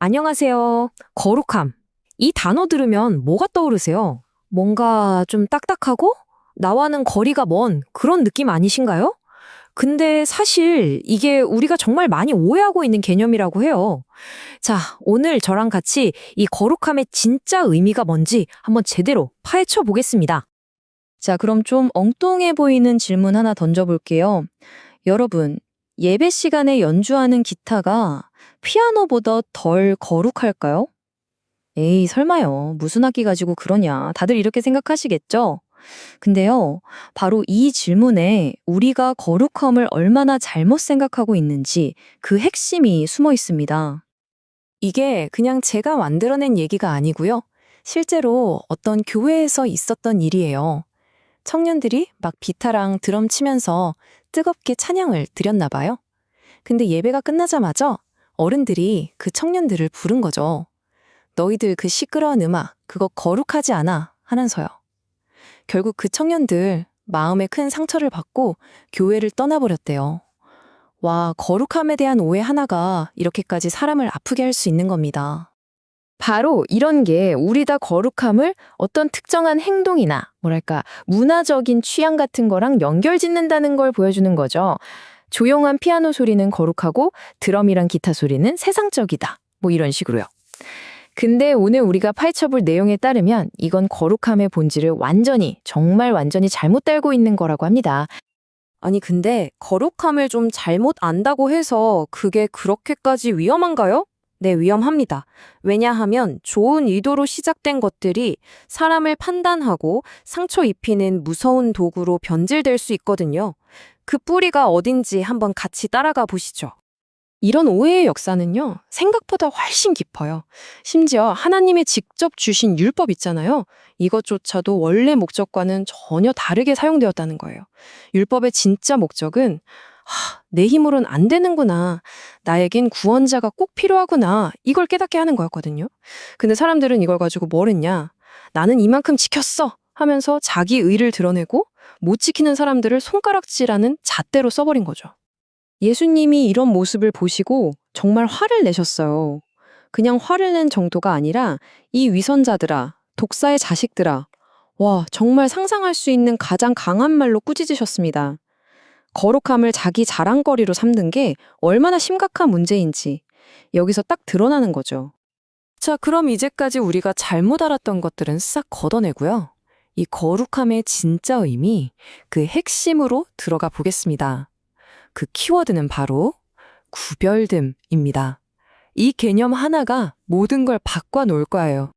안녕하세요. 거룩함. 이 단어 들으면 뭐가 떠오르세요? 뭔가 좀 딱딱하고 나와는 거리가 먼 그런 느낌 아니신가요? 근데 사실 이게 우리가 정말 많이 오해하고 있는 개념이라고 해요. 자, 오늘 저랑 같이 이 거룩함의 진짜 의미가 뭔지 한번 제대로 파헤쳐 보겠습니다. 자, 그럼 좀 엉뚱해 보이는 질문 하나 던져볼게요. 여러분, 예배 시간에 연주하는 기타가 피아노보다 덜 거룩할까요? 에이, 설마요. 무슨 악기 가지고 그러냐. 다들 이렇게 생각하시겠죠? 근데요, 바로 이 질문에 우리가 거룩함을 얼마나 잘못 생각하고 있는지 그 핵심이 숨어 있습니다. 이게 그냥 제가 만들어낸 얘기가 아니고요. 실제로 어떤 교회에서 있었던 일이에요. 청년들이 막 기타랑 드럼 치면서 뜨겁게 찬양을 드렸나 봐요. 근데 예배가 끝나자마자 어른들이 그 청년들을 부른 거죠. 너희들 그 시끄러운 음악, 그거 거룩하지 않아 하면서요. 결국 그 청년들 마음에 큰 상처를 받고 교회를 떠나버렸대요. 와, 거룩함에 대한 오해 하나가 이렇게까지 사람을 아프게 할 수 있는 겁니다. 바로 이런 게 우리 다 거룩함을 어떤 특정한 행동이나 뭐랄까 문화적인 취향 같은 거랑 연결짓는다는 걸 보여주는 거죠. 조용한 피아노 소리는 거룩하고 드럼이랑 기타 소리는 세상적이다. 뭐 이런 식으로요. 근데 오늘 우리가 파헤쳐볼 내용에 따르면 이건 거룩함의 본질을 정말 완전히 잘못 달고 있는 거라고 합니다. 아니, 근데 거룩함을 좀 잘못 안다고 해서 그게 그렇게까지 위험한가요? 네, 위험합니다. 왜냐하면 좋은 의도로 시작된 것들이 사람을 판단하고 상처 입히는 무서운 도구로 변질될 수 있거든요. 그 뿌리가 어딘지 한번 같이 따라가 보시죠. 이런 오해의 역사는요, 생각보다 훨씬 깊어요. 심지어 하나님이 직접 주신 율법 있잖아요. 이것조차도 원래 목적과는 전혀 다르게 사용되었다는 거예요. 율법의 진짜 목적은 내 힘으론 안 되는구나. 나에겐 구원자가 꼭 필요하구나. 이걸 깨닫게 하는 거였거든요. 근데 사람들은 이걸 가지고 뭘 했냐? 나는 이만큼 지켰어! 하면서 자기 의를 드러내고 못 지키는 사람들을 손가락질하는 잣대로 써버린 거죠. 예수님이 이런 모습을 보시고 정말 화를 내셨어요. 그냥 화를 낸 정도가 아니라 이 위선자들아, 독사의 자식들아, 와, 정말 상상할 수 있는 가장 강한 말로 꾸짖으셨습니다. 거룩함을 자기 자랑거리로 삼는 게 얼마나 심각한 문제인지 여기서 딱 드러나는 거죠. 자, 그럼 이제까지 우리가 잘못 알았던 것들은 싹 걷어내고요. 이 거룩함의 진짜 의미, 그 핵심으로 들어가 보겠습니다. 그 키워드는 바로 구별됨입니다. 이 개념 하나가 모든 걸 바꿔놓을 거예요.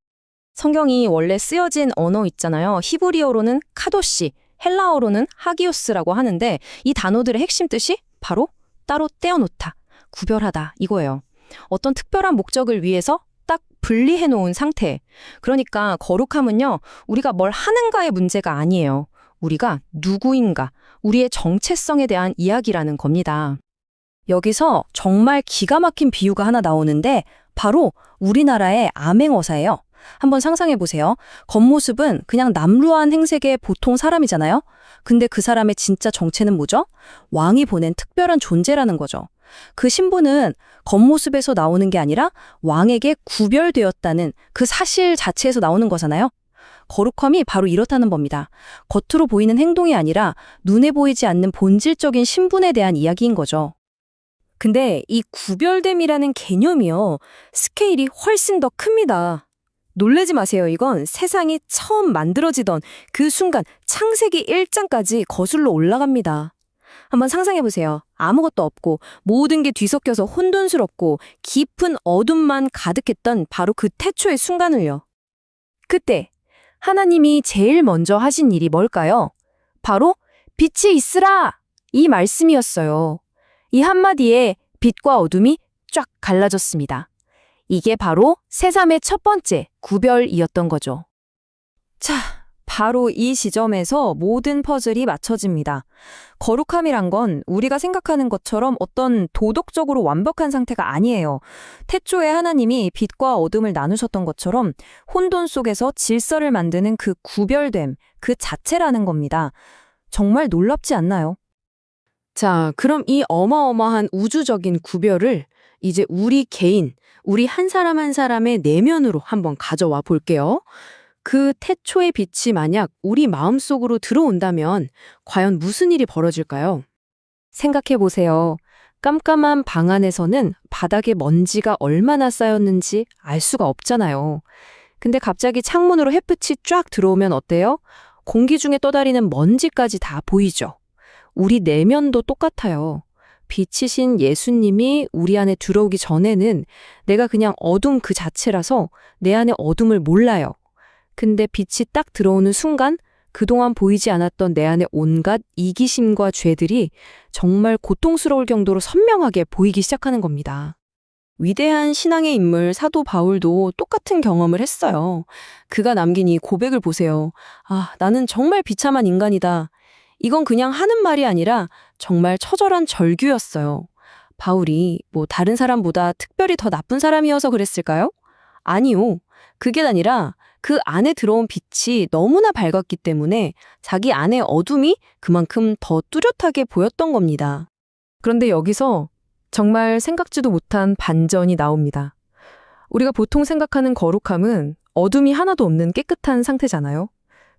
성경이 원래 쓰여진 언어 있잖아요. 히브리어로는 카도시, 헬라어로는 하기오스라고 하는데 이 단어들의 핵심 뜻이 바로 따로 떼어놓다, 구별하다 이거예요. 어떤 특별한 목적을 위해서 딱 분리해 놓은 상태. 그러니까 거룩함은요, 우리가 뭘 하는가의 문제가 아니에요. 우리가 누구인가, 우리의 정체성에 대한 이야기라는 겁니다. 여기서 정말 기가 막힌 비유가 하나 나오는데 바로 우리나라의 암행어사예요. 한번 상상해 보세요. 겉모습은 그냥 남루한 행색의 보통 사람이잖아요. 근데 그 사람의 진짜 정체는 뭐죠? 왕이 보낸 특별한 존재라는 거죠. 그 신분은 겉모습에서 나오는 게 아니라 왕에게 구별되었다는 그 사실 자체에서 나오는 거잖아요. 거룩함이 바로 이렇다는 겁니다. 겉으로 보이는 행동이 아니라 눈에 보이지 않는 본질적인 신분에 대한 이야기인 거죠. 근데 이 구별됨이라는 개념이요, 스케일이 훨씬 더 큽니다. 놀라지 마세요. 이건 세상이 처음 만들어지던 그 순간 창세기 1장까지 거슬러 올라갑니다. 한번 상상해 보세요. 아무것도 없고 모든 게 뒤섞여서 혼돈스럽고 깊은 어둠만 가득했던 바로 그 태초의 순간을요. 그때 하나님이 제일 먼저 하신 일이 뭘까요? 바로 빛이 있으라! 이 말씀이었어요. 이 한마디에 빛과 어둠이 쫙 갈라졌습니다. 이게 바로 새삼의 첫 번째 구별이었던 거죠. 자, 바로 이 지점에서 모든 퍼즐이 맞춰집니다. 거룩함이란 건 우리가 생각하는 것처럼 어떤 도덕적으로 완벽한 상태가 아니에요. 태초에 하나님이 빛과 어둠을 나누셨던 것처럼 혼돈 속에서 질서를 만드는 그 구별됨, 그 자체라는 겁니다. 정말 놀랍지 않나요? 자, 그럼 이 어마어마한 우주적인 구별을 이제 우리 개인, 우리 한 사람 한 사람의 내면으로 한번 가져와 볼게요. 그 태초의 빛이 만약 우리 마음속으로 들어온다면 과연 무슨 일이 벌어질까요? 생각해 보세요. 깜깜한 방 안에서는 바닥에 먼지가 얼마나 쌓였는지 알 수가 없잖아요. 근데 갑자기 창문으로 햇빛이 쫙 들어오면 어때요? 공기 중에 떠다니는 먼지까지 다 보이죠. 우리 내면도 똑같아요. 빛이신 예수님이 우리 안에 들어오기 전에는 내가 그냥 어둠 그 자체라서 내 안에 어둠을 몰라요. 근데 빛이 딱 들어오는 순간 그동안 보이지 않았던 내 안의 온갖 이기심과 죄들이 정말 고통스러울 정도로 선명하게 보이기 시작하는 겁니다. 위대한 신앙의 인물 사도 바울도 똑같은 경험을 했어요. 그가 남긴 이 고백을 보세요. 아, 나는 정말 비참한 인간이다. 이건 그냥 하는 말이 아니라 정말 처절한 절규였어요. 바울이 다른 사람보다 특별히 더 나쁜 사람이어서 그랬을까요? 아니요. 그게 아니라 그 안에 들어온 빛이 너무나 밝았기 때문에 자기 안의 어둠이 그만큼 더 뚜렷하게 보였던 겁니다. 그런데 여기서 정말 생각지도 못한 반전이 나옵니다. 우리가 보통 생각하는 거룩함은 어둠이 하나도 없는 깨끗한 상태잖아요.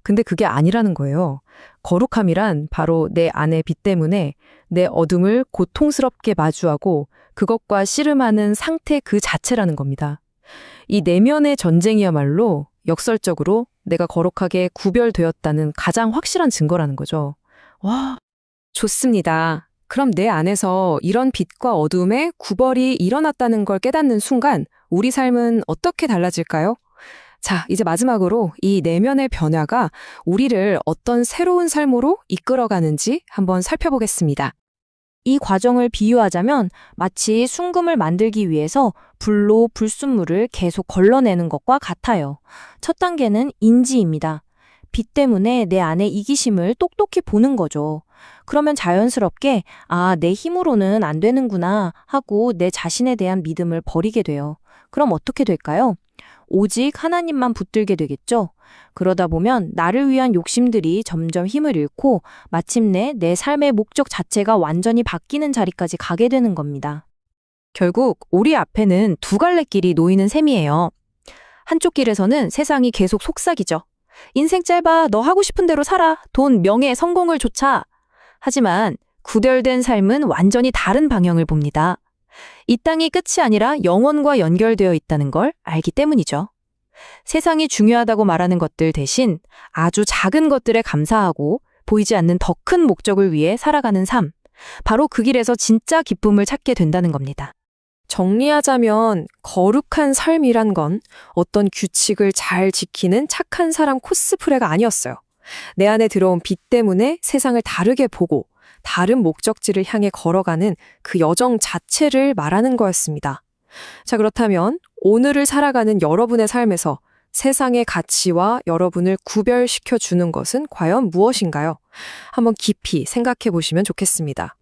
근데 그게 아니라는 거예요. 거룩함이란 바로 내 안의 빛 때문에 내 어둠을 고통스럽게 마주하고 그것과 씨름하는 상태 그 자체라는 겁니다. 이 내면의 전쟁이야말로 역설적으로 내가 거룩하게 구별되었다는 가장 확실한 증거라는 거죠. 와, 좋습니다. 그럼 내 안에서 이런 빛과 어둠의 구별이 일어났다는 걸 깨닫는 순간 우리 삶은 어떻게 달라질까요? 자, 이제 마지막으로 이 내면의 변화가 우리를 어떤 새로운 삶으로 이끌어가는지 한번 살펴보겠습니다. 이 과정을 비유하자면 마치 순금을 만들기 위해서 불로 불순물을 계속 걸러내는 것과 같아요. 첫 단계는 인지입니다. 빛 때문에 내 안의 이기심을 똑똑히 보는 거죠. 그러면 자연스럽게 내 힘으로는 안 되는구나 하고 내 자신에 대한 믿음을 버리게 돼요. 그럼 어떻게 될까요? 오직 하나님만 붙들게 되겠죠? 그러다 보면 나를 위한 욕심들이 점점 힘을 잃고 마침내 내 삶의 목적 자체가 완전히 바뀌는 자리까지 가게 되는 겁니다. 결국 우리 앞에는 두 갈래 길이 놓이는 셈이에요. 한쪽 길에서는 세상이 계속 속삭이죠. 인생 짧아, 너 하고 싶은 대로 살아, 돈, 명예, 성공을 좇아. 하지만 구별된 삶은 완전히 다른 방향을 봅니다. 이 땅이 끝이 아니라 영원과 연결되어 있다는 걸 알기 때문이죠. 세상이 중요하다고 말하는 것들 대신 아주 작은 것들에 감사하고 보이지 않는 더 큰 목적을 위해 살아가는 삶. 바로 그 길에서 진짜 기쁨을 찾게 된다는 겁니다. 정리하자면 거룩한 삶이란 건 어떤 규칙을 잘 지키는 착한 사람 코스프레가 아니었어요. 내 안에 들어온 빛 때문에 세상을 다르게 보고 다른 목적지를 향해 걸어가는 그 여정 자체를 말하는 거였습니다. 자, 그렇다면 오늘을 살아가는 여러분의 삶에서 세상의 가치와 여러분을 구별시켜 주는 것은 과연 무엇인가요? 한번 깊이 생각해 보시면 좋겠습니다.